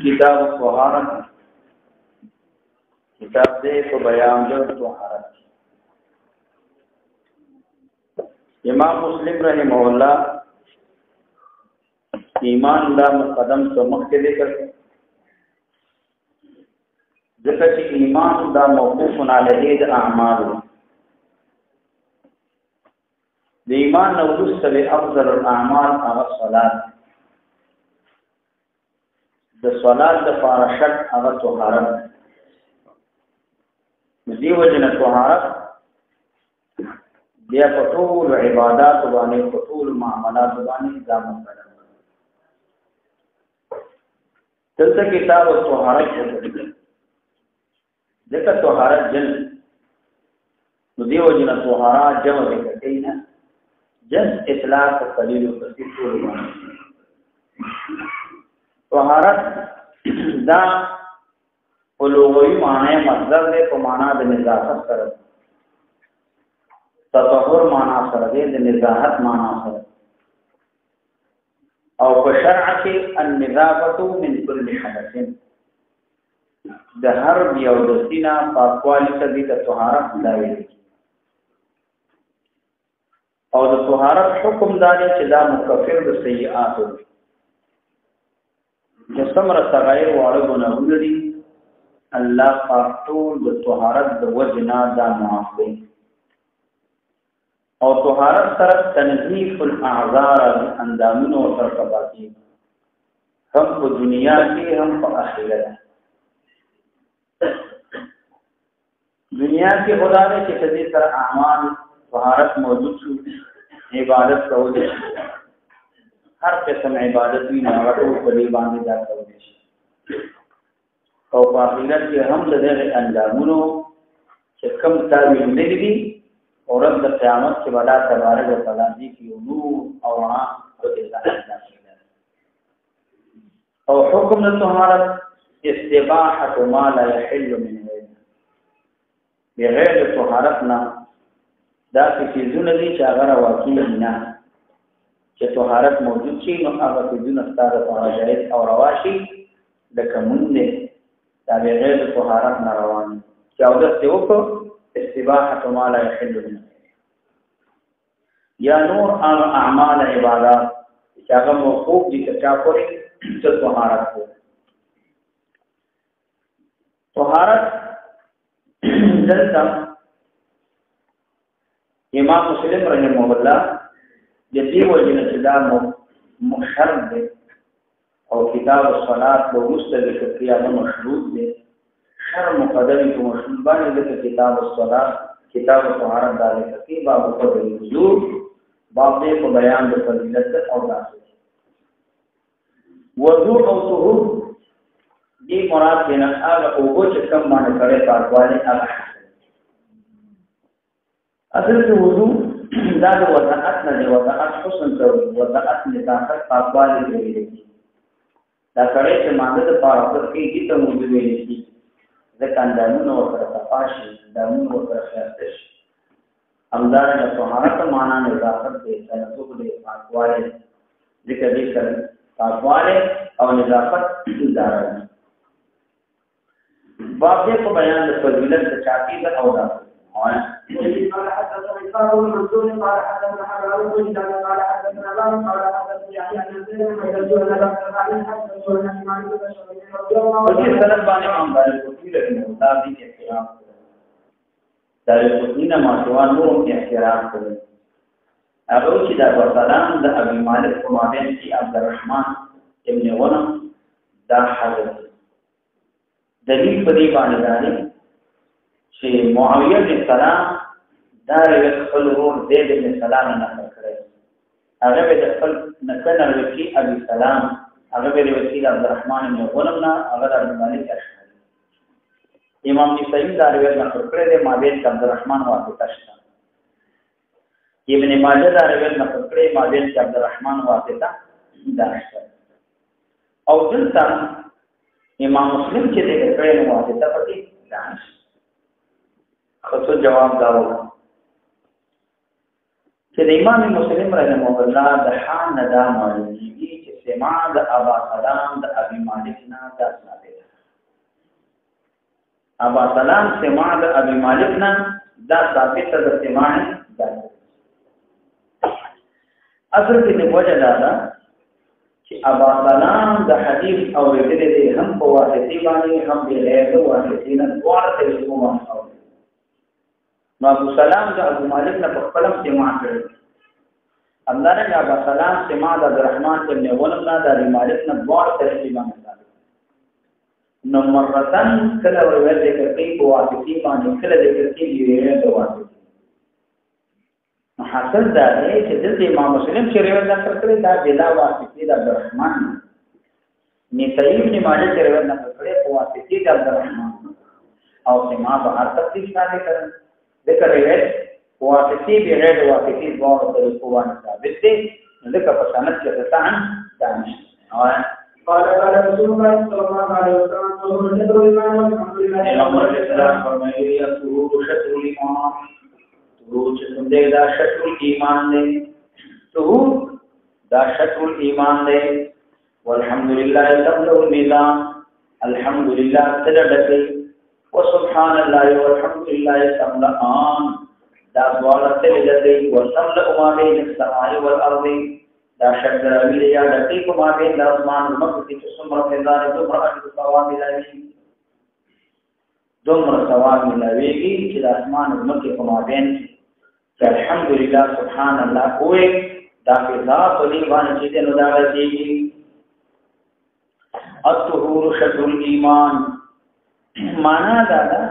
کتاب الطهارت کتاب دې په بیان د طهارت. امام مسلم رحمه الله ایمان دا مقدم څخه مخکې ذکر ذکر چې ایمان دا موقوف علیه د اعمال د ایمان نو رسل افضل الاعمال هغه صلات د صلات د فارشت هغه طهارت دی وجنه طهارت بیا په ټول عبادت باندې په ټول معاملات باندې ځان مقدم دلته کتاب الطهارت دغه طهارت جن نو دی وجنه طهارت جمع کړي جن اطلاق قلیل او کثیر ټول باندې طهارت دا په لغوي معنی مصدر دی په معنا د نظافت سره تطهر معنا سره دی د نزاهت معنا سره او په شرع کې النظافه من كل حدث د هر یو د سینا پاکوالی ته د طهارت دایي او د طهارت حکم داري چې دا مکفر د سیئات دی چې څومره صغیر واړه ګناهونه دي الله پاک ټول د طهارت د وجنا دا معاف کوي او طهارت سره تنظیف الاعذار اندامونو او ترکباتي هم په دنیا کې هم په آخرت دنیا کې خدای دې چې دې سره اعمال طهارت موجود شو عبادت کول هر قسم عبادت وی نه ورته په دې باندې دا کول شي او په آخرت کې هم د دې اندامونو چې کوم تاویل نه دي او رب د قیامت کې ولا تبارک وتعالى دې کې نور او رڼا او دې او حکم د طهارت استباحه ما لا يحل من غير بغیر طهارت نه دا فیزونه دي چې هغه واقعي نه چې طهارت موجود شي نو هغه فیزونه ستاره طهارت او رواشي د کومون نه دا بغیر طهارت نه روان چې او د سیوکو استباحه ما لا يحل منه یا نور اعمال عبادت چې هغه موقوف دي چې چا پورې د طهارت کو طهارت دلته امام مسلم رحمه الله د دې وجنه چې دا مشرب دی او کتاب الصلات په وسط د کتابه مشروط دی شر مقدمه په مشروط باندې د کتاب الصلات کتاب الطهارت د کې باب په وجود باب دې په بیان د فضیلت او داسې وضو او طهور دې مراد نه هغه او چې کوم باندې کړي پاکواله هغه اصل کې وضو دا د وضاحت نه دی وضاحت حسن ته وضاحت نظافت پاکواله کوي دا کړي چې مانده د پاکوالي کې هیڅ موجود نه شي ځکه اندامونو سره صفاشي اندامونو سره خلاصش همدارنګه طهارت معنا نظافت دی تنظف دی پاکواله ذکر دې کړي پاکواله او نظافت داري باب دې په بیان د فضیلت د چاپی او دا قال حدثنا إسحاق بن منصور قال حدثنا حرام بن هشام قال حدثنا لام قال حدثنا يحيى بن زيد حدثنا لم قال حدثنا إمام بن شعيب رضي الله عنه وفي سند باندې امام دار قطنی رحمه الله دې احترام دار قطنی نه ماشوان نور احترام کوي هغه چې دا ورسلام د ابي مالک په مابین کې عبدالرحمن ابن غنم دا حضرت دلیل په دې باندې دی چې معاویه بن سلام دا خپل ورور زید بن سلام نه کړی هغه به خپل نکنه وکي ابي سلام هغه به وکیل عبدالرحمن بن غنم نه هغه د مالک اشعري امام نسائی دا روایت نقل کړی دی مابین عبدالرحمن واسطه شته ابن ماجه دا روایت نقل کړی مابین عبدالرحمن واسطه دا شته او دلته امام مسلم چې دې کړی نو واسطه پتی دانش خصو جواب داو چې د امام مسلم رحمه الله د حال نه دا معلومیږي چې سماع د ابا سلام د ابي مالک نه دا ثابت ده. ابا سلام سماع د ابي مالک نه دا ثابت ده د سماع ده. اصل کې د وجه دا ده چې ابا سلام د حدیث اورېدل دي هم په واسطه باندې هم په غیر واسطه نه دواړه طریقو باندې اوري. نو ابو سلام د ابو مالک نه په خپل سماع کړی. همدارنګه ابو سلام سماع د عبدالرحمن ابن غلام نه د ابي مالک نه دواړه طریقې باندې اوري. نو مرتن کله ورته کوي په واسطه باندې کله د کوي غیر واسطه. حاصل دا دی چې د امام مسلم چې روایت ذکر کړی دا بلا واسطه د عبدالرحمن نسائی ابن ماجه چې روایت ذکر کړی په واسطه د عبدالرحمن او سماع به هر تفصیل شامل کړي. ذکر روایت په واسطه به غیر واسطه دوه طریقو باندې ثابت دي. ذکر په سند کې ځان دانش قال رسول الله صلى الله عليه وسلم شطر الإيمان والحمد لله پیغمبر اسلام فرمایي سرور شطر الإيمان سرور چې څنګه دا شطر الإيمان دی سرور دا شطر الإيمان دی والحمد لله تبلغ الميزان الحمد لله تدبر وسبحان الله والحمد لله تملأان دا دواړه تدبر وتملأ ما بين السماء والأرض دا شکر ویل یا د دې په مابین د اسمان او مکه کې څومره فضائل دومره اجر ثواب ملایي دومره ثواب ملایي چې د اسمان او مکه په مابین کې الحمدلله سبحان الله کوی دا فضا په دې باندې چې نو دا راځي الطهور شطر الایمان معنا دا ده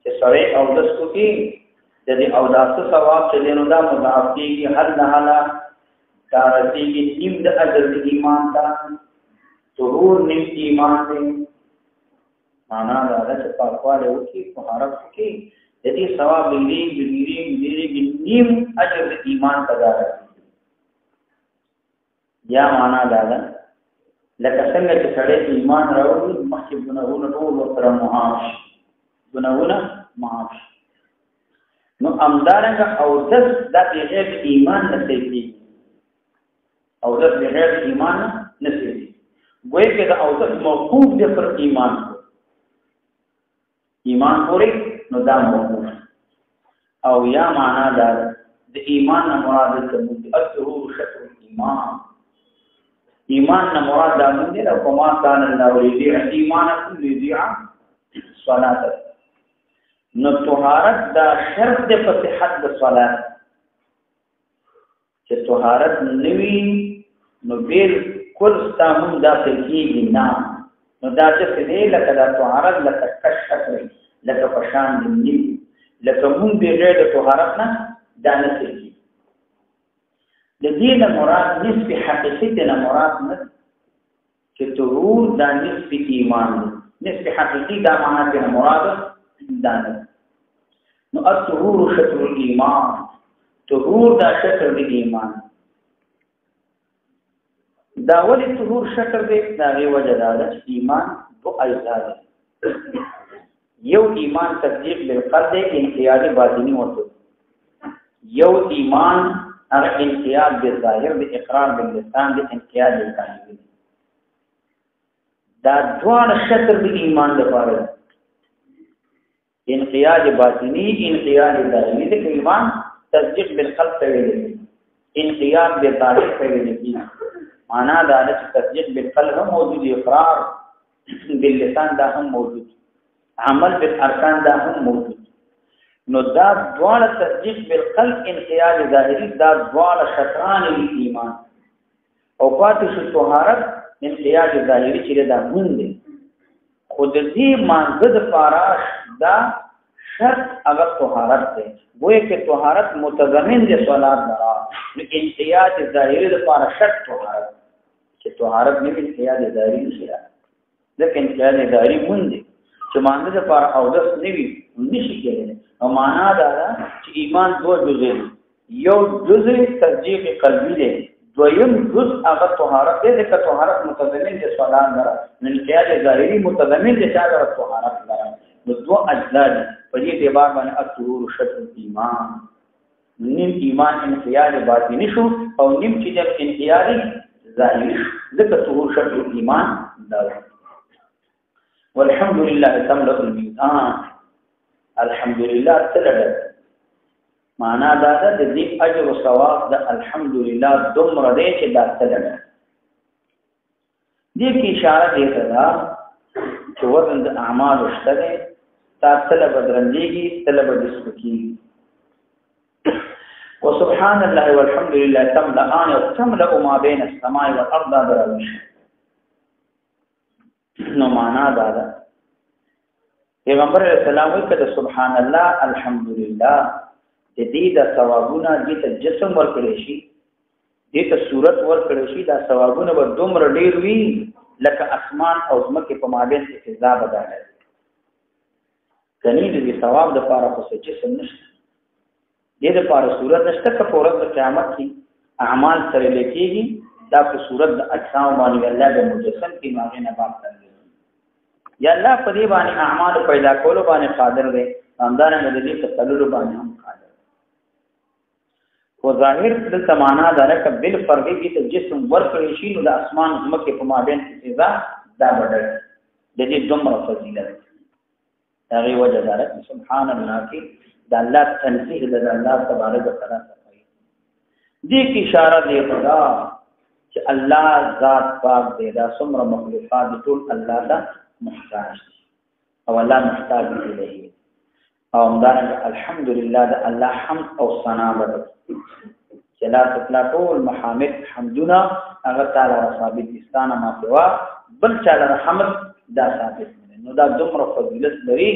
چې سره او د سکوتی د دې او داسه ثواب چې نو دا مضاعف کیږي هر حاله دارتی کی نیم د اجر د ایمان دا ضرور نیم ایمان دی. معنا دا چې پاکواله وکي طهارت وکي د دې ثواب لري نیم اجر د ایمان تدا یا معنا دا ده لکه څنګه چې سړی ایمان راوړي مخکې ګناهونه ټول ورته معاف ګناهونه معاف نو امدارنګه او دس د بغیر ایمان نصیب او د بغیر ایمان نصیب ګویا کې دا او د موقوف دی پر ایمان پورې نو دا موقوف او یا معنا دا د ایمان نه مراد د الظهور شطر ایمان ایمان نه مراد دا نه دی او کما کان الله یذیع ایمانکم یذیع صلات نو طهارت دا شرط دی په صحت د صلات چې طهارت نوی نو بیل کل ستامون دا فکیگی نا نو دا جس دی لکه دا طهارت لکه کشک وی لکه پشان دی لکه مون بغیر دا طهارت نا دا نسکی دا دین مراد نصف حقیقی دینا مراد نا چې طهور دا نصف ایمان نصف حقیقی دا معنی دینا مراد دا نا نو الطهور شطر الایمان طهور دا شطر دی ایمان دا ولی طهور شکر دی دا غي وجه دا چې ایمان دو اجزا دي یو ایمان تصدیق بالقلب انقیاد باطنی ورته یو ایمان هغه انقیاد بالظاهر د اقرار باللسان د انقیاد بالقلب دا ځوان شکر دی ایمان لپاره انقیاد باطنی انقیاد ظاهری د ایمان تصدیق بالقلب ته ویل انقیاد بالظاهر ته ویل معنا دا چې تصدیق بالقلب هم موجود اقرار باللسان دا هم موجود عمل بالارکان دا هم موجود نو دا دوال تصدیق بالقلب انقیاد ظاهری دا دوال شطران ایمان او پاتې شو طهارت انقیاد ظاهری چې دا مونږ دي خود دې مانزد پاراش دا شرط اگر طهارت ده گویا کہ طهارت متضمن دے صلات درا انقیاد ظاهری د پارا شرط طهارت چې طهارت نه انقیاد ظاهری نشي لیکن انقیاد ظاهری مونږ دي چې مانزه د پارا او دس نوي نشي کېدل او معنا دا چې ایمان دو جزء یو جزء تصدیق قلبی دی دویم جزء هغه طهارت دی چې طهارت متضمن دي صلات درا انقیاد ظاهری متضمن دي چې هغه طهارت درا نو دو اجزا دي په دې اعتبار باندې الطهور شطر ایمان نیم ایمان انقیاد باطنی شو او نیم چې د انقیاد ظاهری شو ځکه طهور شکل ایمان دا والحمد لله تملأ الميزان الحمد لله تلل معنا دا د دې اجر او ثواب د الحمد لله دومره دی چې دا تلل دې کې اشاره دی دا چې وزن د اعمال شته دی تا طلب درنجيږي طلب دسپکی وسبحان الله والحمد لله تملأان وتملأ ما بين السماء والارض دروش نو معنا دا ده پیغمبر علیہ السلام وکړه سبحان الله الحمد لله د دې د ثوابونه دې ته جسم ورکړي شي دې ته صورت ورکړي شي دا ثوابونه به دومره ډیر وي لکه اسمان او زمکه په مابین کې فضا بدله کني دې ثواب د پاره خو څه جسم نشته دې د پاره صورت نشته که په ورځ د قیامت کې اعمال سره لیکيږي دا په صورت د اجسام باندې الله د مجسم کې ماغه نه باب کوي یا الله په دې باندې اعمال پیدا کولو باندې قادر دی همدارنګه دې په تللو باندې هم قادر و ظاهر د معنا دا لکه بل فرضي کې جسم ورکړي شي نو د اسمان زمکه په مابین کې فضا دا بدل د دې دومره فضیلت هغه وجه دا سبحان الله کې د الله تنزیه د الله تبارک وتعالى دې کې اشاره دی خدا چې الله ذات پاک دی دا څومره مخلوقات ټول الله ته محتاج او الله محتاج دی او همدارنګه الحمدلله د الله حمد او ثنا وکړي چې لا تطلع ټول محامد حمدنا هغه تعالی ثابت استانه ما سوا بل تعالی حمد دا ثابت نو دا دومره فضیلت لري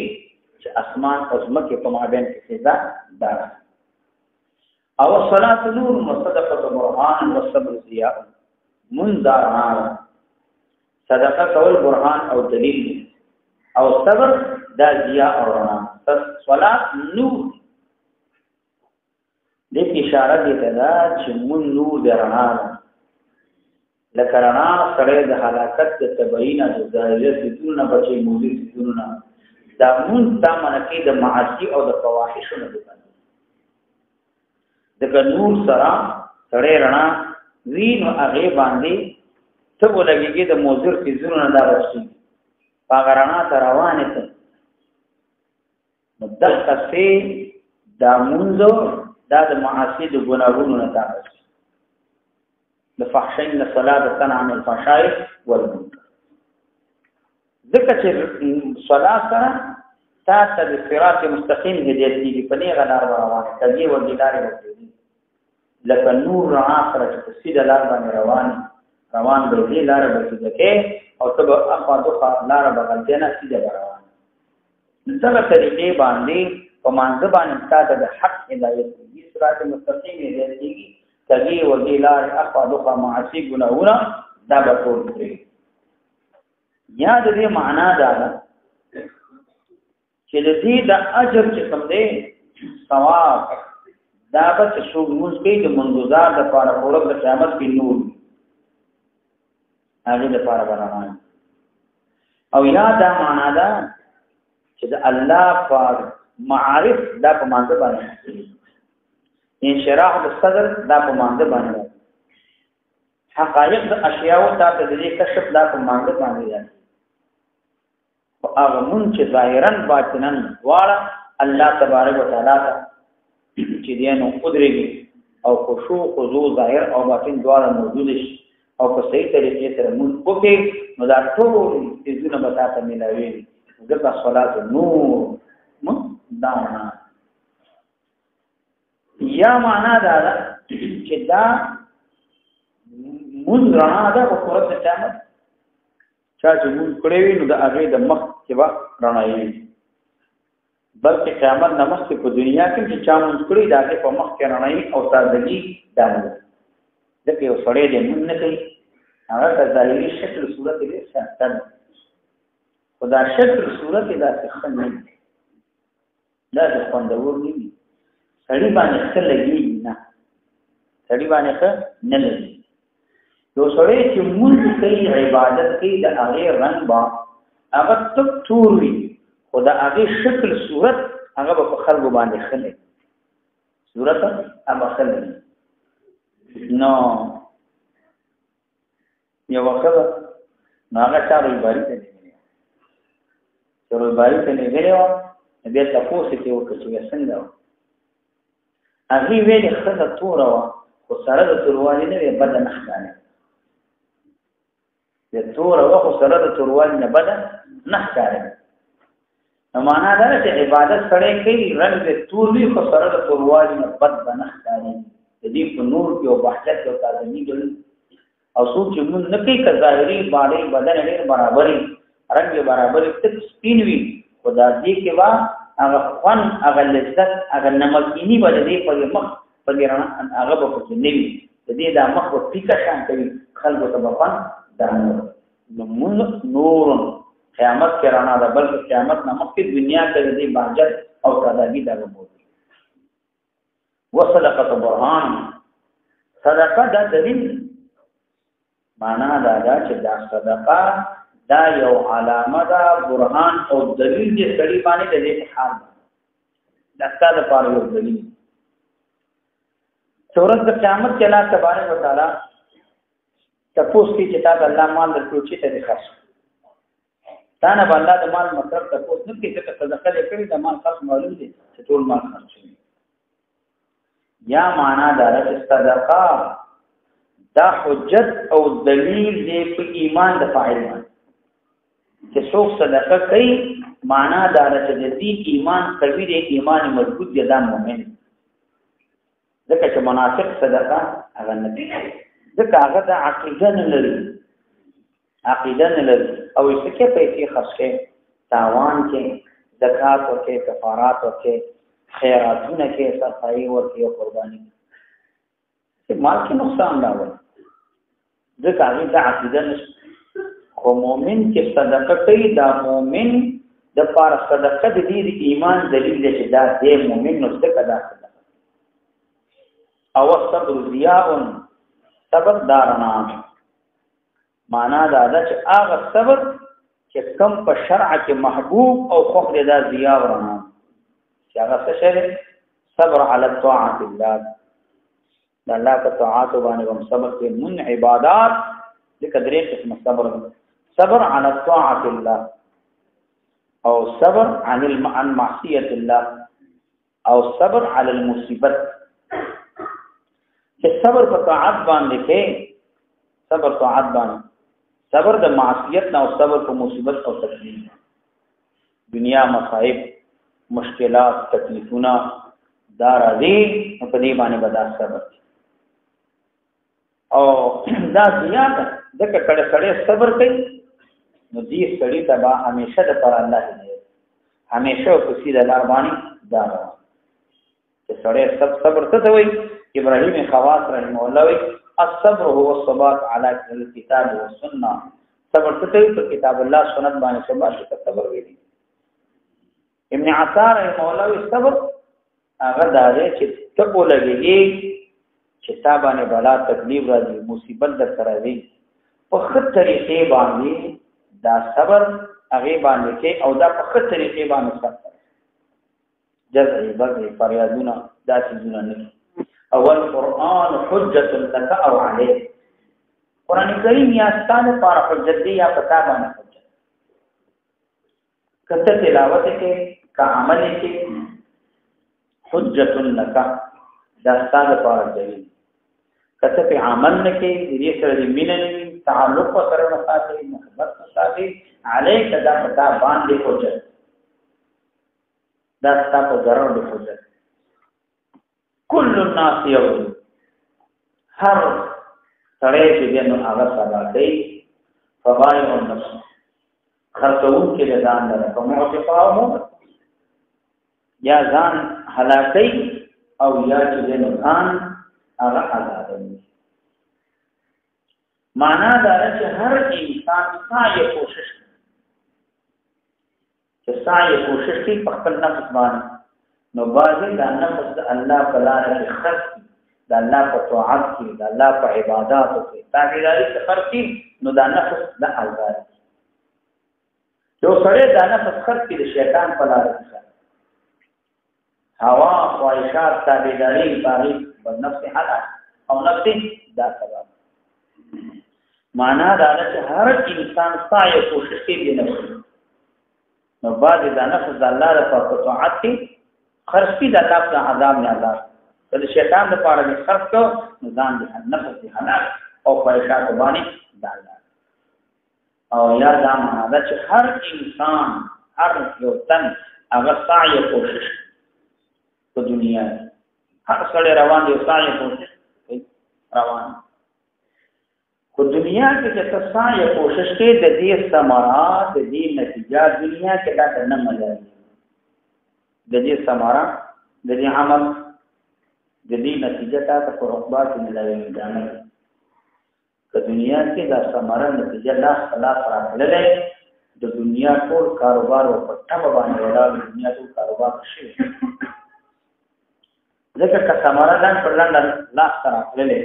چې اسمان او زمکه په مابین کې فضا دار او الصلاه نور وصدقه برهان والصبر ضياء منذار صدقه کول برهان او دلیل او صبر دا ضیاء او رڼا صلات نور دې اشاره دې ته چې مون نور د رڼا لکه رڼا سره د حلاکت د تبعین د ظاهره سيزونه بچي موجود سيزونه دا مون تامنه کې د معاصي او د فواحش نه ده د نور سره رڼا وینو هغه باندې ته ولګيږي د موجود سيزونه نه دا راشي هغه رڼا ته روانه ده مدخه سي دا منځو دا د معاصي د ګناهونو نه تاسو د فحشین له صلاه تنع عن الفحشاء والمنکر ذکر چې صلاه سره تاسو د صراط مستقیم هدایت دي په نه غلار روانه کوي او د لارې ورته لکه نور رڼا سره چې سیده لار باندې روان د دې لار به ځکه او تب اخوا دوخه لار بغل نه سیده روان دغه طریقې باندې په مانځ باندې ستاسو د حق هدایت دي صراط مستقیم هدایت دي کوي او د لار اخوا دوخه معاصي ګناهونه دا به ټول کړی یا د دې معنا دا ده چې د دې د اجر چې کوم دی ثواب دا به څو موږ کې د منځدار د پاره اورب د قیامت کې نور هغه د پاره برابر او یا دا معنا ده چې د الله پاک معارف دا په مانځ باندې انشراح د صدر دا په مانځ باندې حقایق د اشیاء او د دې کشف دا په مانځ باندې ده او هغه مون چې ظاهرا باطنا واړه الله تبارک وتعالى چې دینو قدرتي او خشوع خضوع ظاهر او باطن دواړه موجود شي او په صحیح طریقې سره مون وکړي نو دا ټول دې به تاسو ملاوي ذکر صلات نور دانا یا معنا دا چې دا مون رڼا ده په قرآن قیامت چې مون کړی وي نو د هغه د مخ کې وا رڼا وي بلکې قیامت نمخ په دنیا کې چې چا مون کړی دا په مخ کې رڼا وي او تازگی دانه د کې یو سړی دې مون نه کوي هغه د ظاهري شکل صورت دې څنګه خدا شکل صورت دا څه نه دا د خوندور نه دي سړی باندې څه لګي نه سړی باندې څه نه لګي یو سړی چې مونږ کوي عبادت کوي د هغه رنگ با هغه تک تور وي خدا هغه شکل صورت هغه په خلکو باندې خلک صورت ابخل نو یو وخت نو هغه چارو باری ته دی چارو باری ته نه غلیو بیا تاسو ته وکړو چې څنګه هغه ویلي خزه تور وا خو سره د توروالي نه بد نه ښکاري د تور وا خو سره د توروالي نه بد نه ښکاري نو معنا دا چې عبادت سره کوي رنگ د تور وی خو سره د توروالي نه بد نه ښکاري د دې په نور کې او وحدت او تازگی ګل او څوک چې موږ نه کوي ظاهري باندې بدن ډېر برابرۍ رنگ برابرۍ تک سپین وي خدا دې کې وا هغه فن هغه لذت هغه نمکینی باندې په مخ په ګرانه هغه په کې نیوي د دې د مخ په فکر شان کوي خلکو ته په دا نور قیامت کې رانا ده بلکې قیامت نه مخکې دنیا کې دې باجت او تازگی دا وبوي وصدقه برهان صدقه دا دلیل معنا دا چې دا صدقه دا یو علامه دا برهان او دلیل دې سړي باندې د دې حال دا ستاسو لپاره یو دلیل سورۃ قیامت کې الله تبارک وتعالى تاسو کې چې تاسو الله مال درکړو چې ته خاص تا نه الله د مال مصرف تاسو نه کې چې صدقه دې کړی د مال خاص معلوم دي چې ټول مال خرج شي یا معنا دا چې صدقه دا حجت او دلیل دې په ایمان د فاعل باندې چې څوک صدقه کوي معنا دا چې دې ایمان قوي دی ایمان مضبوط دی دا مؤمن ځکه چې منافق صدقه هغه نه کوي ځکه هغه د عقیده نه لري او یې څه پیسې خرج کوي تاوان کې زکات ورکوي کفارات ورکوي خیراتونه کې صفایي ورکوي او قرباني چې مال کې نقصان راوړي ځکه هغه د عقیده نشته خو مؤمن چې صدقه کوي دا مؤمن د پاره صدقه د دې ایمان دلیل دی چې دا دې مؤمن نو څه دا صدقه او صبر ضیاء صبر دارنا معنا دا چې هغه صبر چې کم په شرع کې محبوب او خوخ دې دا ضیاء ورنا چې هغه څه شی صبر علی طاعت الله د الله په طاعت باندې هم صبر کې من عبادت ذکر درې قسم صبر على طاعة الله او صبر عن معصية الله او صبر على المصيبت چې صبر په طاعت باندې کې صبر طاعت باندې صبر د معصیت نه او صبر په مصیبت او تکلیف دنیا مصائب مشکلات تکلیفونه دا راځي په دې باندې بدا صبر او دا زیات دغه کړه سړی صبر کوي نو دې سړی ته به همیشه د پر الله دی همیشه په سیده لار باندې دا چې سړی صبر څه وایي ابراهیم خواص رحمه الله وایي الصبر هو الثبات على الكتاب والسنه صبر څه وایي په کتاب الله سنت باندې صبر ویلي ابن عطار رحمه الله وایي صبر هغه دا دی چې ته ولګي چې تا باندې بلا تکلیف راځي مصیبت در سره راځي په خپل طریقې باندې دا صبر هغه باندې کې او دا په خپل طریقې باندې صبر جزعي بغي فریادونه دا څه نه اول قرآن حجت لك او عليك قرآن کریم یا ستانه پر حجت دی یا پتا باندې حجت کته تلاوت کې کا عمل کې حجت لك دا ستانه پر دلیل کته په عمل کې دې سره مینه تعلق سره مساله محبت مساله عليك دا پتا باندې حجت دا ستاسو ضرر دی حجت كل الناس يوم هر سړی چې دنو هغه سبا کوي فبايع النفس خرڅون کې د ځان نه په موافقه یا ځان هلاکي او یا چې دنو ځان هغه آزادوي معنا دا چې هر انسان سعی کوشش کوي په خپل نفس باندې نو باندې د نفس د الله په لار کې خرڅ د الله په طاعت کې د الله په عبادتو کې تابعداري کې خرڅ نو د نفس د آزاد یو سره د نفس خرڅ کې د شیطان په لار کې هوا خواهشات تابعداري باغي بل نفس حالات او نفس دا سبب معنا دا چې هر انسان سعی کوشش کوي د نفس نو بعد دا نفس د الله لپاره په طاعت کې خرج کی د الله په عذاب نه آزاد کله شیطان د پاره نه خرج کو نو ځان د نفس د حلال او خواهشات باندې دالا او یا دا معنا چې هر انسان هر یو تن هغه سعی کوشش په دنیا هر سړی روان دی سعی کوشش کوي روان کو دنیا کې چې سعی کوشش کوي د دې ثمرات د دې نتیجه دنیا کې دا نه ملایي د دې ثمرات د دې عمل د دې نتیجه تاسو په رغبات ملایي نه که دنیا کې دا ثمرات نتیجه لا خلاص راغللې د دنیا ټول کاروبار په ټپه باندې ولاړ دنیا ټول کاروبار شي ځکه که ثمرات پر لاندې لا راغللې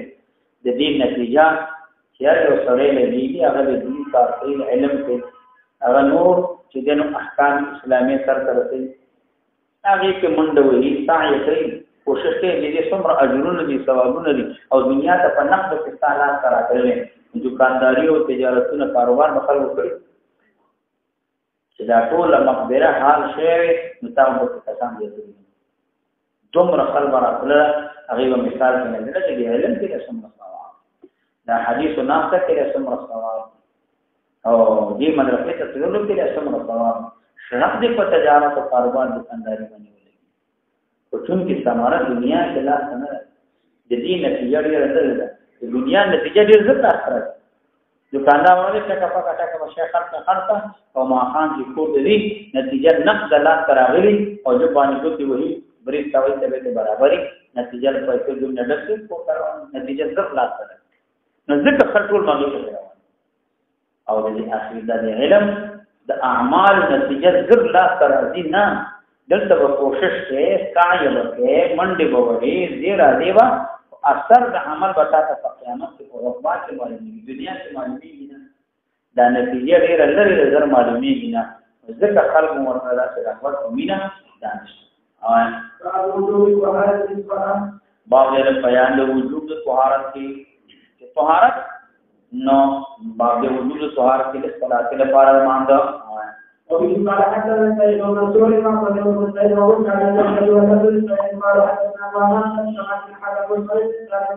د دې نتیجه چې یو سړی لري هغه د دې کار کوي علم کوي هغه نور چې د احکام اسلامي سره رسي هغه کې منډه وي سعی کوي کوشش کوي دې څومره اجرونه دي ثوابونه دي او دنیا ته په نقد کې استعمال کرا کړل دکانداري او تجارتونه کاروبار مخالو کړی چې دا ټول مقبره حال شی نو تاسو په کسان دي دومره خلک راغله هغه مثال کې نه چې د علم کې څومره ثواب دا حدیث نافته کې څومره ثواب او دې مدرسې ته تللو کې څومره ثواب شرط دې په تجارت او کاروبار دکانداري باندې ولګي او چون کې ثمره دنیا کې لا نه د دې نتیجه ډېره ده د دنیا نتیجه ډېر زړه راځي دکاندار باندې ټکا پکا خرڅه او ما خان چې کو دې نتیجه نقد لا تراغلي او جو باندې دوی وਹੀ بریښ تاوي ته به برابرۍ نتیجه په څه د نډسې کو کارو نتیجه زړه لا سره نو ځکه خرڅول باندې او د اخر د علم د اعمال نتیجه زړه لا تراځي نه دلته به کوشش کې سعی وکړي منډه ووري زیرا دیوا اثر د عمل بتا ته قیامت په رغبات کې معلومي دنیا کې معلومي نه دا نتیجه ډېر لري زر معلومي نه ځکه خلق مرتضی سره رغبت او مینا دانش او باب دې بیان د وجوب د طهارت کې طهارت نو باب د وجوب د طهارت کې صلات لپاره مانده وفي قال حدثنا سيد بن منصور ما قال له سيد ابو كان يحدث ويحدث قال حدثنا ما سمعت حدث الفرد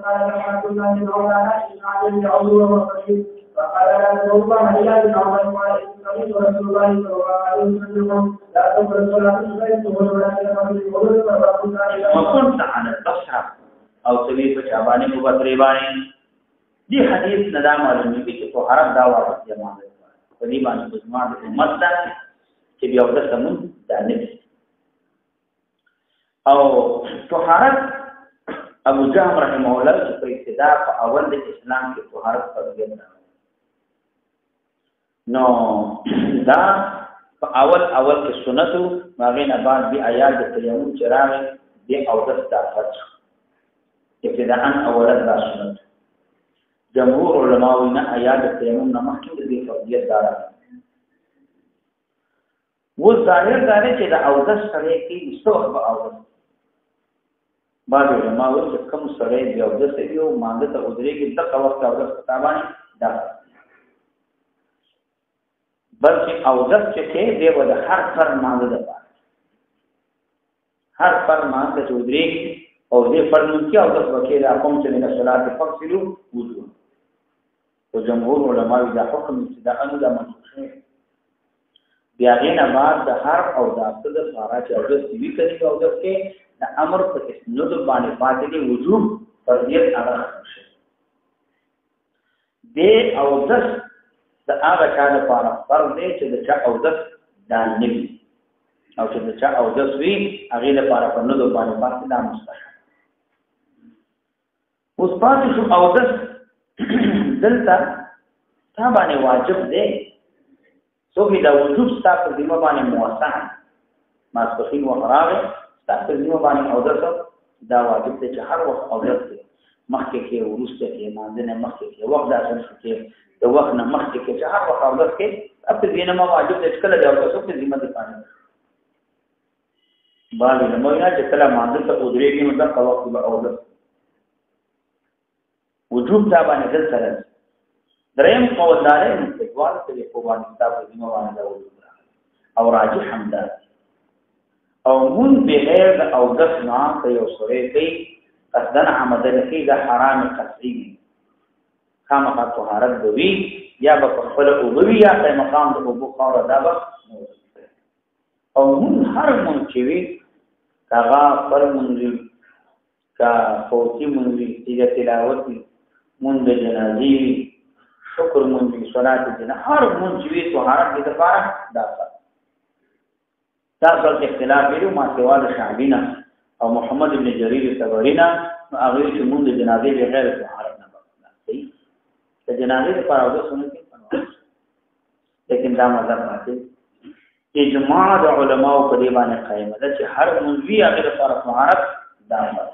قال حدث الله بن عمر عن علي عضو وقال فقال لا تقول هيا بن عمر قال رسول الله صلى الله عليه وسلم لا تقبل صلاه البيت ولا وكنت على البصره او سبي بچابانه مبصري باندې دي حدیث ندا معلومي چې طهارت دا واجب دی په دې باندې د امت دا چې بیا د سمون دا نه او طهارت ابو جهم رحمه الله چې په ابتدا په اول د اسلام کې طهارت فرض نو دا په اول کې سنت ماغه نه بعد دی آیات د تیمم چراغ دی او د استعفاف ابتداء اولا دا سنت جمهور علماء نه آیات د تیمم نه مخکې د فرضیت دارا و ظاهر دا چې د اودس سره کې استوه اودس بعض علماء چې کوم سره دی اودس یو مانده ته ودرې کې د وخت اودس کتابانی دا بلکې اودس چې دی و د هر فر مانده ده هر فر مانده ته ودرې او دې فرض کې اودس وکړي کوم چې د صلات فقصلو وضو او جمهور علماء دا حکم ابتداء دا منسوخ شوی بیا غینه بعد د هر او د اصل لپاره چې اودس دی کوي او د کې د امر په اسناد باندې پاتې دی وجوب فرضیت هغه شي د اودس د هغه چا لپاره فرض دی چې د چا اودس دان نه وي او چې د چا اودس وي هغه لپاره په نو باندې پاتې دا مستحب اوس پاتې شو اودس دلته تا باندې واجب دی سو کې دا وجوب ستاسو په ذمہ باندې موثق ما سپخین و خرابه ستاسو په ذمہ باندې اودس دا واجب دی چې هر وخت اودس کې مخکې کې ورسته کې مانځنه مخکې کې وخت دا څنګه کې د وخت نه مخکې کې چې هر وخت اودس کې په ذمہ واجب دی چې کله دا اودس په ذمہ دی باندې بعض علماء چې کله مانځ ته ودرې کې مطلب وخت به اودس وجوب دا باندې دل سره دریم قول دارې مستقبال ته په باندې تاسو دې مو باندې وجوب او راجح حمدا او من بغیر د اودس نه ته یو سره کوي قصدن عمدن کې د حرام قصدي خامخا طهارت دوی یا په خپل او دوی یا په مقام د ابو خاور دابه او من هر من چې وی کاغا پر منځي کا فوتی منځي چې تلاوت من د جنازي شکر منځي صلات جنا هر من چې وی طهارت د لپاره داخل تاسو اختلاف لري ما سوا د شعبینا او محمد ابن جرير الطبرينا هغه چې مونږ د جنازې بغیر طهارت نه وکړه صحیح د جنازې لپاره اوس سنت لیکن دا مذهب باندې اجماع د علماء په دی باندې قائم ده چې هر منځي هغه لپاره طهارت داخل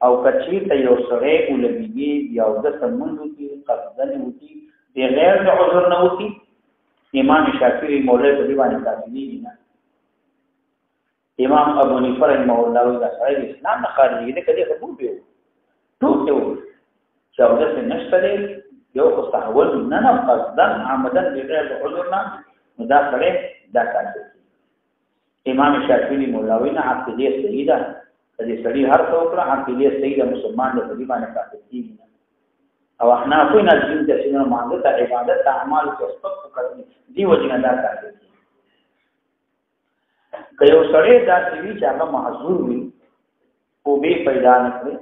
او کچې ته یو سره ولګي یا د سمندو کې قصدن وتی بغیر د عذر نه وتی امام شافعي مولا په دی باندې کافي نه امام ابو حنیفه رحمه الله دا صحیح اسلام نه خارجي دي کله قبول دی ټول یو چې اوس نشته دی یو خو تحول نه نه قصدن عمدن بغیر عذر نه مداخله دا کار کوي امام شافعي مولا وینا عقیده سیده دې سړي هر څو کړه عقیده سیده مسلمان د دې باندې کافي او احنا کوئی نه دین د سینه مانده ته عبادت اعمال کو سپک کوي دی وجنه دا کار کوي که یو سړی دا سوي چې هغه محظور وي او به پیدا نه کړي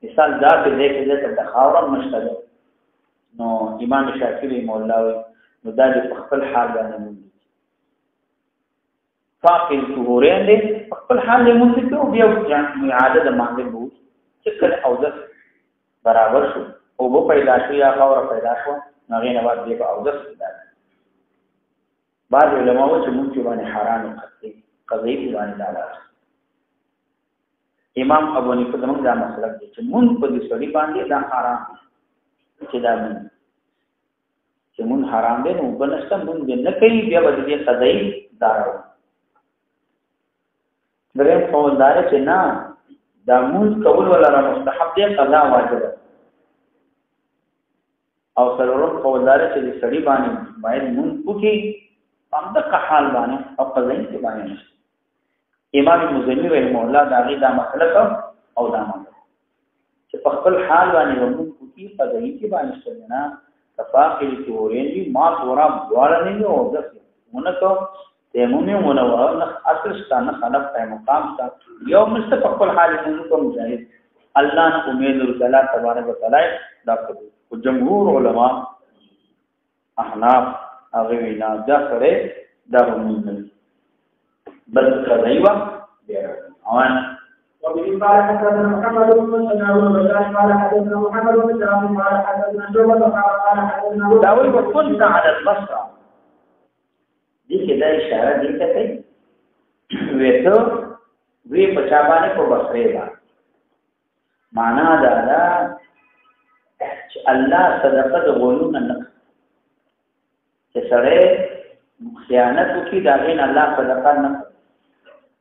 مثال دا ته دې کې د خاورم مشتل نو امام شافعي مولا وي نو دا د خپل حال باندې مونږ فاقل طهورین دې خپل حال له مونږ ته بیا اعاده د مانګ بو چې کله او د برابر شو او وو پیدا شو یا خاور پیدا شو هغه نه بعد دې په او د بعض علماء چې مونږ باندې حرام قضیه باندې لاله امام ابو حنیفه زموږ دا مسلک دي چې مونږ په دې سړي باندې دا حرام چې دا چې مونږ حرام دي نو بنسته مونږ نه کوي بیا به دې قضیه دارو درې قول دار چې نه دا مونږ کول ولا مستحب دي قضا واجب او سرورم قول دار چې دې سړي باندې باید مونږ وکي هم د حال باندې او قضیه کې باندې امام مزنی رحمه الله دا غي دا مسله او دا مسله چې په خپل حال باندې ومو کوي قضیه کې باندې څنګه تفاقل کې ورېږي ما تورا دوار نه یو دغه مونږه ته مونږ نه اصل ستانه خلق ته مقام تا یو مست په خپل حال باندې کوم ځای الله نه امید الله تبارک وتعالى دا کوي او جمهور علما احناف هغه وینا دا سره دا مونږ بل كذيبا بيان وبه قال حدثنا محمد بن سلام وبشار قال حدثنا محمد بن سلام قال حدثنا شعبة قال حدثنا داوود وكنت على البصره دي كده اشاره دي ته وېته وی پچابانه په بصره دا معنا دا چې الله صدقه د غولون نه چې سره خیانت کی داغین الله صدقه نه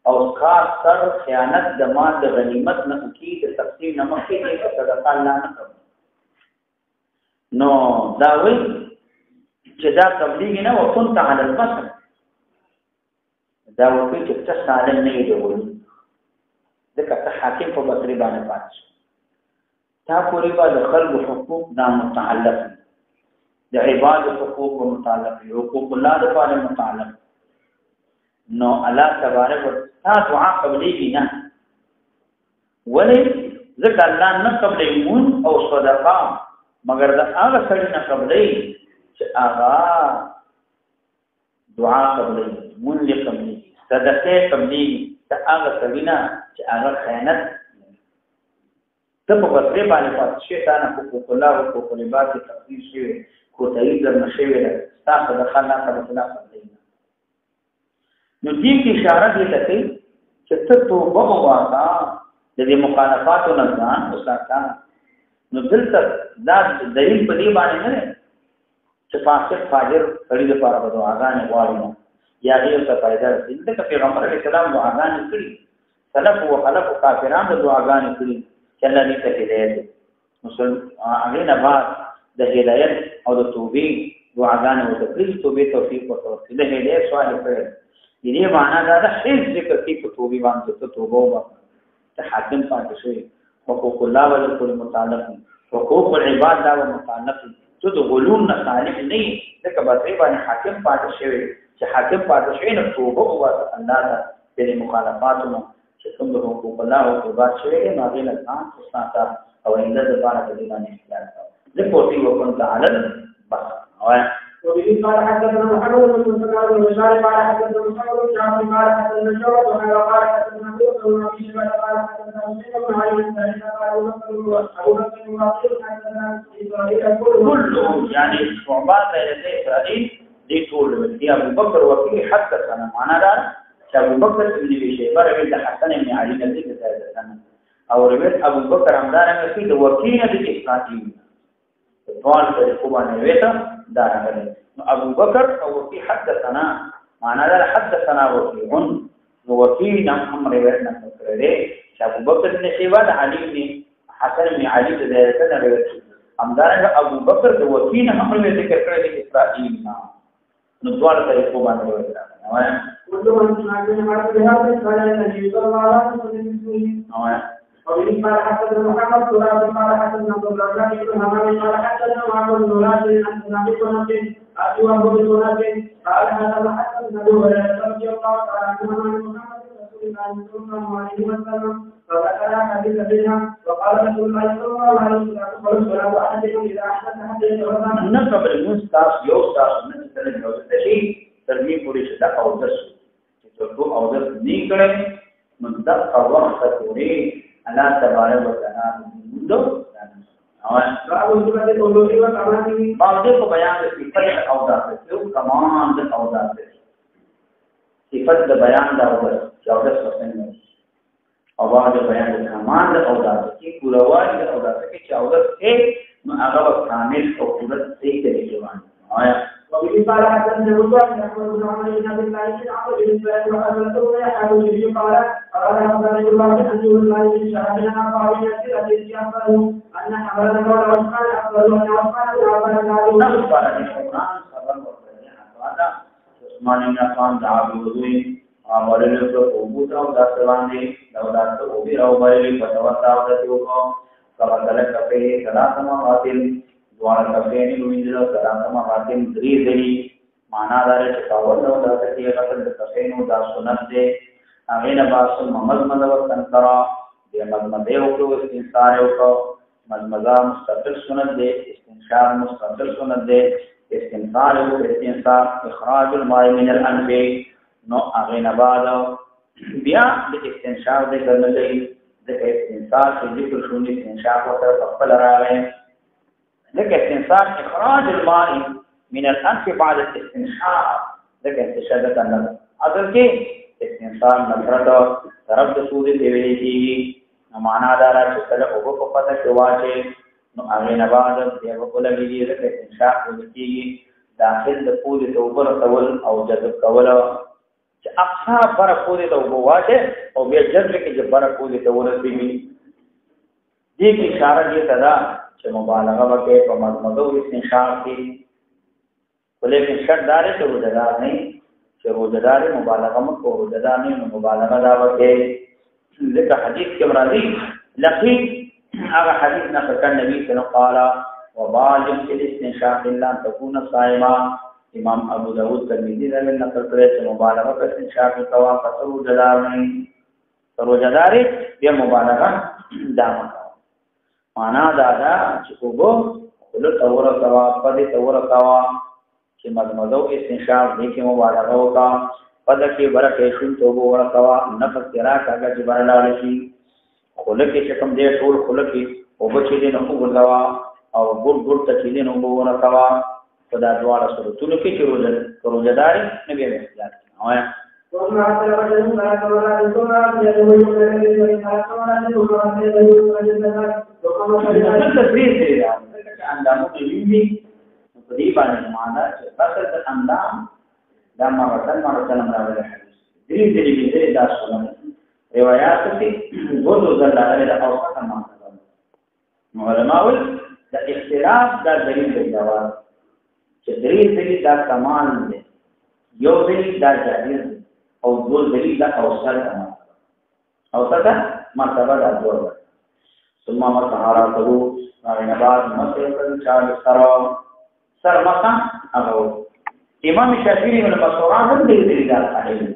او خاص تر خیانت د مال د غنیمت نه کی د تقسیم نه مخکې د صدقه الله نه کوي نو دا وی چې دا تبلیغ نه وكنت على البصر دا وی چې څه سالم نه دی وی ځکه ته حاکم په بصری باندې پاتې تا پوری با د خلق حقوق دا متعلق د عباد حقوق متعلق حقوق الله تعالی متعلق نو الله تبارک وتعالى دعا قبلي نه ولی ذکر الله نه قبلي مون او صدقه مگر دا هغه سړي نه قبلي چې هغه دعا قبلي مون دې قبلي صدقه قبلي دا هغه سړي نه چې هغه خیانت ته په بصری باندې پات شیطان حقوق الله او حقوق العباد تفصیل شي کو تایید نشوي ده تاسو د خلک په خلاف دی نو دې کې اشاره دې لکه چې ته توبه وکړه د دې مخالفاتو نه ځان وساته نو دلته دا دلیل په دې باندې نه چې فاسق فاجر سړي د لپاره د دعاګانې غواړي یا دې څه فائدہ دې ته پیغمبر علیه السلام دعاګانې کړې سلف او خلف او کافرانو د دعاګانې کړې چې الله دې ته هدایت هغه نه بعد د هدایت او د توبې دعاګانې وکړي توبې توفیق ورکړي د هدایت سوال کړي دې معنا دا ده هیڅ ذکر کې په توبې باندې ته توبه وکړه ته حاکم پاتې شوی حقوق الله ولکل متعلق حقوق العباد دا متعلق ته د غلون نه صالح نه ځکه به باندې حاکم پاتې شوی چې حاکم پاتې شوی نو توبه وکړه الله تعالی د مخالفاتونو چې کوم حقوق الله او عبادت شوی نو هغه نه ځان څخه او انده د بار د دې باندې اختیار ځکه او تی وکړه تعالی بس وبه قال حدثنا محمد بن مسلم والبشاري قال حدثنا محمد بن جعفر قال حدثنا شعبة قال حدثنا يوسف بن ابي شيبة قال حدثنا مسلم بن علي بن سعيد قال ابو بكر وعقيل حدثنا اسرائيل كلهم يعني شعبات اسرائيل دي طول دي ابو بكر وعقيل حدثنا معنا دا ابو بكر بن ابي شيبة روي حسن بن علي الذي حدثنا او روي ابو بكر همدارنګه چې د وکیل د اسرائیل قال طریقونه ویته دا راغلی ابو بکر او وکی حدثنا معنا دا حدثنا وکیل نو وکیل نام هم روایت نه کړی چې ابو بکر بن شیبه د علي بن حسن بن علي د ذکر روایت همدارنګه ابو بکر د وکیل هم روایت کړی د اسرائیل نو دواړه طریقو باندې روایت راغلی كل من سمع بهذا قال النبي صلى الله عليه وسلم وبه قال حدثنا محمد قال حدثنا عبد الرزاق بن همام قال حدثنا محمد بن راشد عن سنابي بن نبي أبي وهب بن نبي قال هذا حدثنا ابو هريره رضي الله تعالى عنه عن محمد رسول الله صلى الله عليه وسلم فذكر حديث بنا وقال رسول الله صلى الله عليه وسلم قال صلاه احدكم اذا احدث حديث ورنا نقب المستاس يوستاس من تلميذ ترمي پوری شدا او دس چې څو او دس نه کړي مندق وخت پوری الله تبارک وتعالى منذ باب صفات الألوهية والأماني بعض بیان د صفات او ذات او کمان د او ذات صفات د بیان د او ذات چې او ذات څنګه او بعض بیان د کمان د او ذات چې پوروالي د او ذات کې چې او ذات کې نو هغه کامل او پوره صحیح دی آیا وبه قال حدثنا مسلم يحمد بن عمرو بن عبد الله بن عمرو بن زيد وحدثه يحيى بن ابي قال حدثنا الله بن عبد الله بن شهادنا قال يسير الذي يقبل ان حملنا قال وقال افضل ان وقال وقال نصبر القران صبر وقال عثمان بن عفان دعا بوضوء امرل کو وضو او داسوان دي نو داسو او بي او باندې پټوتا او دتو کو کله کپه کلاسما حاصل دوار کفینی وینځلو سلامه حاکم درې دلی معنا دار چې کاول نو د تکي غسل د کفینو دا سنت دی هغه نه باسل محمد مدو تنکرا د مدمد یو کو استنصار یو کو مدمزا مستقل سنت دی استنشاق مستقل سنت دی استنصار یو استنصار اخراج الماء من الانف نو هغه نه بعد بیا د استنشاق د ګرځلې د استنصار چې ذکر شونې استنشاق ورته خپل راغی لك استنصار إخراج الماء من الأنف بعد الاستنشاق لك استشهادة النظر أصل كي استنصار نظرته طرف دسود دیویجی معنی دارا چکل اوبو کو پتہ چواچے نو اغین بعد دیو کولگی لك استنشاق ودکی داخل دپود توبر تول او جذب کول چې اقصا بر پود توبو واچے او بیا جذب کې جبر پود تول دی دې کی اشاره دې تدا چې مبالغه وکړي په مضمضو استنشاق کې ولیکن شرط دار چې روزدار نه چې روزدار مبالغه مکو روزدار نه مبالغه دا وکړي لکه حدیث کې مرادي لقي هغه حدیث نه کړه نبی صلی الله علیه وسلم وبالغ في الاستنشاق الا ان تكون صائما امام ابو داود ترمذی نے نقل کړی چې مبالغه په استنشاق کوا کثر روزدار نه روزدار بیا مبالغه دا معنا دا چې وګو له تور کوا په دې تور کوا چې مدمدو استنشاق دې کې مبالغه وکا پد کې برکه شون توبو ور کوا نفس کرا کاګه چې برلاړ شي خله کې چې کوم دې ټول خله کې او بچې دې نه وګوروا او ګور ته چې دې نه وګوروا کوا په دا دواړه سره ټول کې چې روزدار نبی احتیاط آیا ثم حتى وجدوا ما تولى ثم يدعو الى تفریح دی چې اندامو کې ویني په دې باندې معنا چې فقط د اندام دا مرتن راغلی حدیث درې دا سنن روایت کې دوه ځله او څه ما علماء د اختلاف دا دلیل دی چې درې دا کمال دی یو دلیل دا جائز او دوه دلیل دا اوسط اوسط مرتبه دا دوه ثم مطهراته باندې بعد مسلک چار سر مکه هغه امام شافعي من المشهوران هم دې دا قائل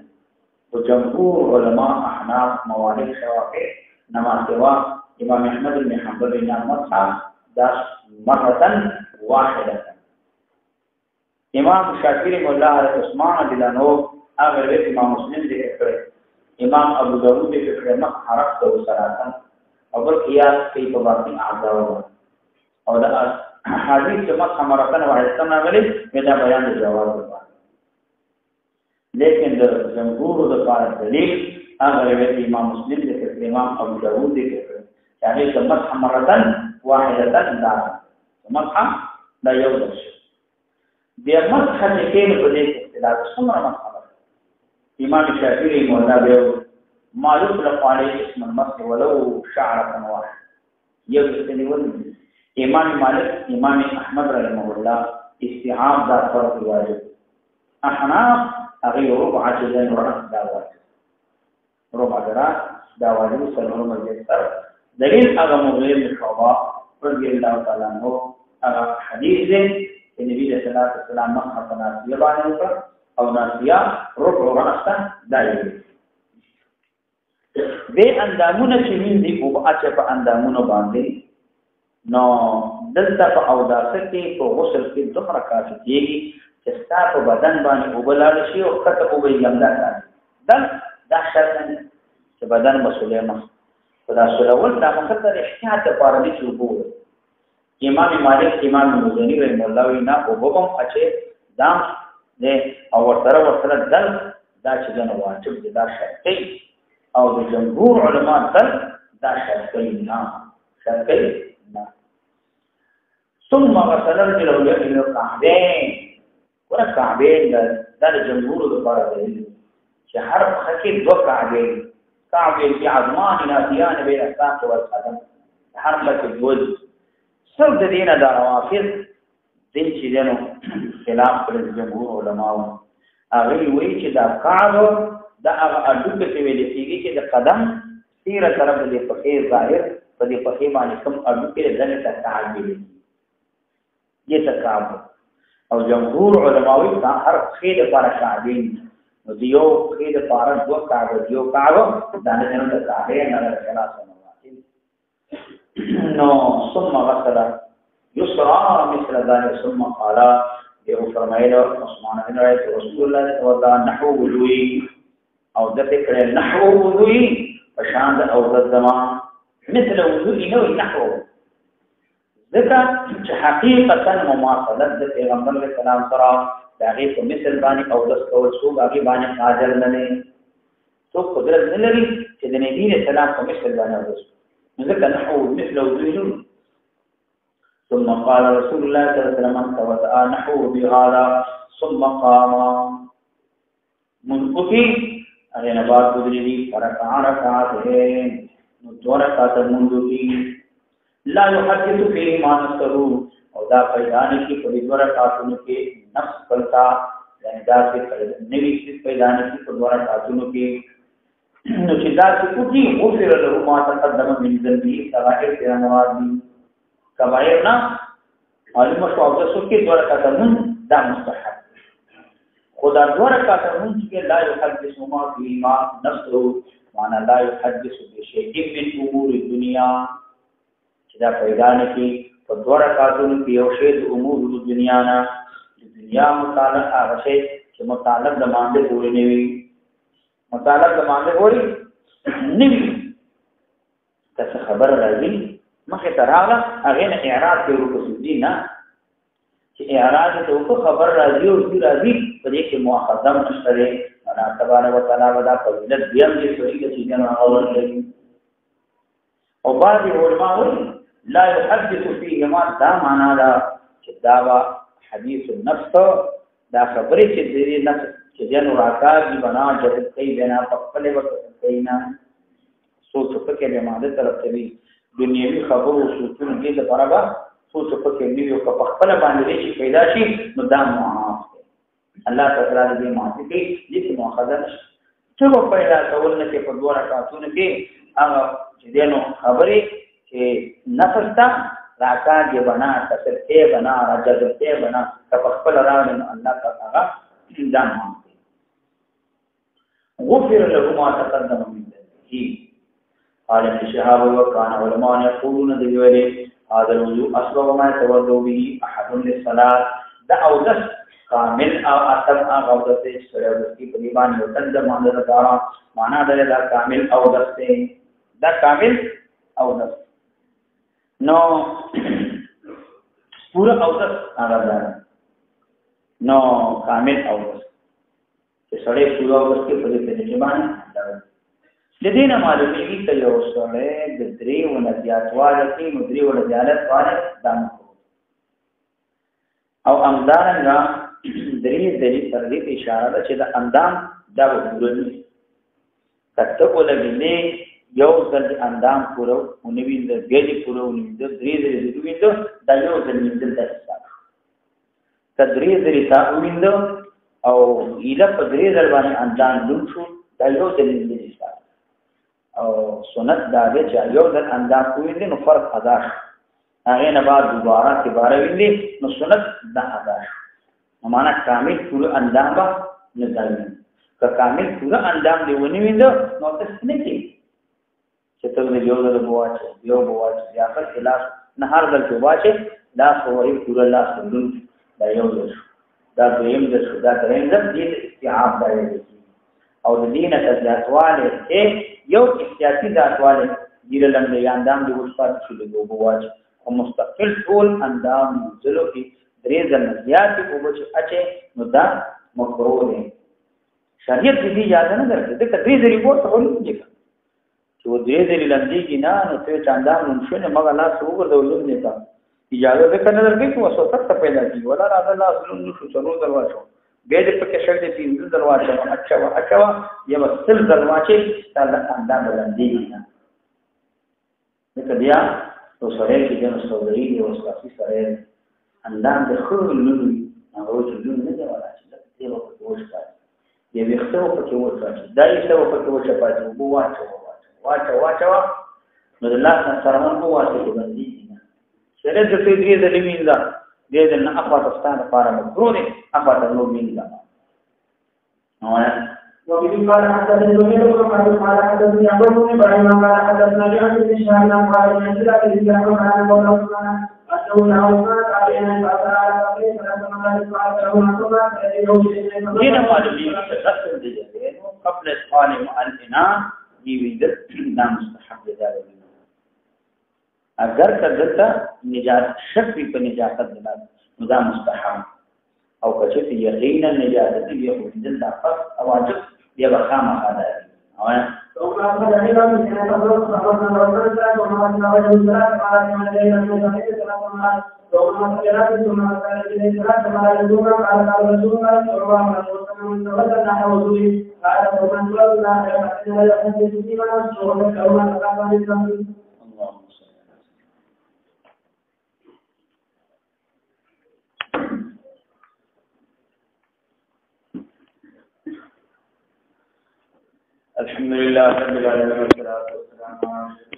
او جمهور علماء احناف موالد شوافع نما سوا امام احمد بن حنبل بن مسعود دا مرة واحدة امام شافعي مولا عثمان دلانو اگر ویت امام مسلم ذکر کرے امام ابو داود ذکر کرے مخ حرف دو سلاسن اور قیاس کی باقی اعضاء اور حدیث مخ مرتن واحدة نغلی میدا بیان جواب ہوگا لیکن جمهور دقار دلیل اگر ویت امام مسلم ذکر کرے امام ابو داود ذکر کرے یعنی مخ مرتن واحدة دار مخ لا يوجد بیا مسح کې په دې اختلاف څومره مسحه امام شافعي مولا به معروف لقاله اسم المسح ولو شعره واحد یو څه ول امام مالک امام احمد رحمه الله استيعاب دا فرض واجب احناف هغه ربع جزء ورث دا واجب ربع درات دا واجب سلام مجلس دلیل هغه مغیر شعبہ رضی الله تعالی عنہ هغه حدیث دی النبي صلى الله عليه وسلم مسح ناسيه باندې او ناسيه ربع راسه دایي به اندامونه چې من دي او اچ په اندامونه باندې نو دلته په او داسه کې په غسل کې دوه رکعات کېږي چې ستاسو بدن باندې او بلال شي او کته او یمدا دل دا شرط چې بدن مسولې مخ خدا سره ول دا مخته احتیاط لپاره دي چې وګورئ امام مالک امام مزنی رحم الله وینا او بوم اچه دام دې او ورته دل دا چې نه واجب دي دا شرط او د جمهور علما دل دا شرط نه شرط نه ثم غسل الرجل الى الكعبين وركعبين دا جمهور لپاره دي چې هر حقي دو کعبين في عظمان ناسيان بين الساق والقدم هر لکه دوز سب د دینه دا روافض دین چې دینو خلاف کړی جمهور علماو هغه وایي چې دا کعب دا هغه اډوکه چې ویل کېږي چې د قدم تیره طرف د پخې ظاهر په دې پخې باندې کوم اډوکه ځنه ته کعب ویل دي کعب او جمهور علماوی دا هر خې لپاره کعبین نو دیو خې لپاره دوه کعب دیو کعب دا نه ته کعب نه خلاص نو ثم غسل يسرى مثل ذلك ثم قال فرمایله عثمان بن رسول الله توضا نحو وضوئي او ذکر نحو وضوئي فشاند او ذما مثل وضوئي نو نحو ذکر حقیقتا مماثلت پیغمبر علیہ السلام سره داغه په مثل باندې او د کول شو باقي باندې قادر نه تو قدرت نه لري چې د نبی رسول الله په مثل باندې ذكر نحو مثل وجوه ثم قال رسول الله صلى الله عليه وسلم توضأ نحو بهذا ثم قام منقطي على نبات بدري فركع ركعتين ودوركات منقطي لا يحدث فيه ما نفسه او دا پیدانی کی په دورکاتونو کې نفس پلتا یعنی دا چې نوې څه پیدانی کی په دورکاتونو کې نو چې دا څه کوي غفر له ما تقدم من ذنبه صغائر مراد دي کبائر نه معلومه شو او تاسو کې دوه رکعاتون دا مستحب خدا دوه رکعاتون چې لا يحدث ما فيه ما نفسه معنا لا يحدث بشيء من امور الدنيا چې دا پیدا نه کی په دوه رکعاتون کې یو شی د امور د دنیا نه د دنیا متعلق هغه شی چې متعلق د باندې پورې نه وي مطالب د باندې وړي نیو تاسو خبر راځي مخه تراغه هغه نه اعراض کې ورکو دي نه چې اعراض ته کو خبر راځي او دې راځي په دې کې مؤاخذه نشته انا تبارک وتعالى ودا په دې دیم دې سوري کې چې نه اول لګي او بعض علماء لا يحدث فيه ما دا معنا دا چې دا حديث النفس دا خبرې چې دې نفس چې جن راکاږي بنا جذب کوي بنا په خپل وخت کوي نه سوچ پکې به ماده طرف ته وي دنیوي خبرو سوچونه دې لپاره به سوچ پکې نیو که په خپل باندې شي پیدا شي نو دا معاف دی الله تعالی دې معاف کوي دې مؤاخذه نشي څه په پیدا کول نه کې په دوه رکعاتونو کې هغه چې دینو خبرې چې نفس ته راکاږي بنا کسر کې بنا راجذب کې بنا که په خپل راوړي نو الله تعالی دا معاف غفر له ما تقدم من ذنبه قال ابن شهاب وكان علماء يقولون ذلك هذا الوضوء أصبغ ما يتوضأ به أحد للصلاة دا أودس كامل أو أتم أودس سيودس کی قریبان وتندم عند الدارا معنى دا كامل أودس دا كامل أودس نو پورا أودس هذا نو كامل أودس سړی پورا أودس کې په دې کې باندې د دې نه معلومیږي چې یو سړی د درې ونه زیاتواله کې نو درې ونه زیات واله دانه او امدارنګه درې تر دې اشاره ده چې د اندام دا وګورئ کته ولګلې یو ځل اندام پورو ونوي د بیجی پورو ونوي د درې وینځو دا یو ځل وینځل د حساب تدریج لري تا وینځو او ایله په درې ځل باندې اندام لون شو دا یو ځل وینځل حساب او سنت دا دی چې یو ځل اندام وینځي نو فرق ادا شي هغه نه بعد دوباره تباره وینځي نو سنت دا ادا شي معنا کامل پورو اندام با نه ځای که کامل پورو اندام دی ونی وینځو نو تاسو نه کی چې ته یو ځل بواچه یو بواچه یا په خلاف نه هر ځل بواچه دا سوې پورا لاس لون دا یو ځل دا دویم د شو دا دریم د دې استعاب دی او د دینه تزیاتواله کې یو احتیاطي ذاتواله ډیر لنډ اندام دی وسپات شو د بواچه او مستقل ټول اندام زلو کې درې ځل زیات او بچ اچي نو دا مکروه دی شریعت دې اجازه نه درکړي د کدرې ذری ورته ولې چې و دې دې لندېږي نه نو ته چاندام نو شنه مګ الله سو ګرځول نه تا اجازه ده کنه درکې چې وسو تک پیدا کی ولا راځه الله سلام نو شو څلور دروازه به دې پکې شل دې تین دروازه اچوا یا وسل دروازه تعالی اندام لندېږي نه نو بیا تو سره کې د مستوري او اساسي سره اندام د خور لوري هغه چې لور نه دی ولا چې دې وخت وښکا یې وختو پکې وښکا دا یې څه پکې وښکا پاتې وو واچو نو د الله سره مو واسه باندې سره د دې د لیمیندا دې د نه اخوا تستان لپاره مکرو دي اخوا ته نو میندا نو وبه قال حدثنا زهير بن حرب قال حدثني ابو بن ابراهيم قال حدثنا جابر بن شهاب قال نزل به الله تعالى مولانا أتونا عثمان قال إن فأتى فقيل فلما قال ثم دين معلومي تفسر دي قبل الصالح الاناء يوجد نام مستحب ذلك اگر کدتا نجات شک په نجاست دلال نو دا مستحب او کچې یقینا نجاست دی یو د لفظ او واجب دی بخامه ادا او وما قال ايضا من تفضل صحابه رسول الله وما قال وجه قال من ليس من ذلك وما قال ثم قال اليه كما يقول قال رسول الله صلى الله عليه وسلم توجه نحو وضوء قال ومن صلى فإنه يحدث فيما نفسه أو ما تقابل الذنب الحمد لله رب العالمين والصلاة والسلام على